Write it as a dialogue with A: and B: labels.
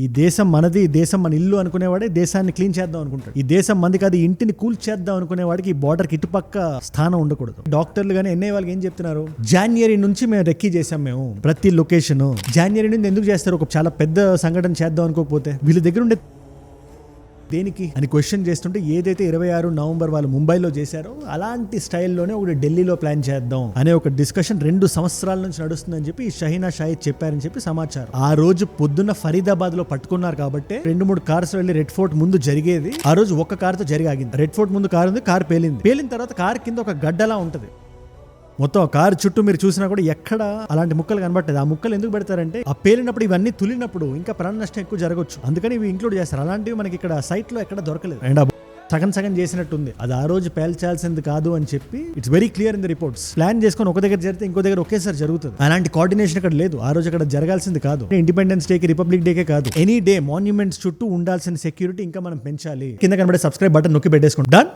A: ఈ దేశం మనది, ఈ దేశం మన ఇల్లు అనుకునేవాడే దేశాన్ని క్లీన్ చేద్దాం అనుకుంటాడు. ఈ దేశం మంది కాదు, ఇంటిని కూల్ చేద్దాం అనుకునేవాడికి ఈ బార్డర్కి ఇటుపక్క స్థానం ఉండకూడదు. డాక్టర్లు కానీ ఎన్ఐ వాళ్ళకి ఏం చెప్తున్నారు, జాన్వరి నుంచి మేము రెక్కీ చేసాం, మేము ప్రతి లొకేషన్ జాన్వరి నుంచి ఎందుకు చేస్తారు? ఒక చాలా పెద్ద సంఘటన చేద్దాం అనుకోకపోతే వీళ్ళ దగ్గర ఉండే దేనికి అని క్వశ్చన్ చేస్తుంటే, ఏదైతే 26 నవంబర్ వాళ్ళు ముంబైలో చేశారో అలాంటి స్టైల్లోనే ఒకటి ఢిల్లీలో ప్లాన్ చేద్దాం అనే ఒక డిస్కషన్ 2 సంవత్సరాల నుంచి నడుస్తుందని చెప్పి షహీనా షాహిద్ చెప్పారని చెప్పి సమాచారం. ఆ రోజు పొద్దున్న ఫరీదాబాద్ లో పట్టుకున్నారు కాబట్టి 2-3 కార్స్ వెళ్ళి రెడ్ ఫోర్ట్ ముందు జరిగేది ఆ రోజు ఒక్క కారుతో జరిగాగింది. రెడ్ ఫోర్ట్ ముందు కారు ఉంది, కారు పేలిన తర్వాత కారు కింద ఒక గడ్డలా ఉంటది. మొత్తం కారు చుట్టూ మీరు చూసినా కూడా ఎక్కడ అలాంటి ముక్కలు కనబట్టలేదు. ఆ ముక్కలు ఎందుకు పెడతారంటే ఆ పేలినప్పుడు ఇవన్నీ తులినప్పుడు ఇంకా ప్రాణ నష్టం ఎక్కువ జరగవచ్చు, అందుకని ఇవి ఇంక్లూడ్ చేస్తారు. అలాంటివి మనకి ఇక్కడ సైట్ లో ఎక్కడ దొరకలేదు. అండ్ సగం చేసినట్టుంది, అది ఆ రోజు పేల్చాల్సింది కాదు అని చెప్పి it's very clear in the reports. Plan చేసుకొని ఒక దగ్గర జరిగితే ఇంకో దగ్గర ఒకేసారి జరుగుతుంది. అలాంటి కోఆర్డినేషన్ ఇక్కడ లేదు. ఆ రోజు అక్కడ జరగాల్సింది కాదు. ఇండిపెండెన్స్ డేకి, రిపబ్లిక్ డేకే కాదు, ఎనీ డే మాన్యుమెంట్స్ చుట్టూ ఉండాల్సిన సెక్యూరిటీ ఇంకా మనం పెంచాలి. కింద కనబడే సబ్స్క్రైబ్ బటన్ నొక్కి పెట్టేసుకోండి. డన్.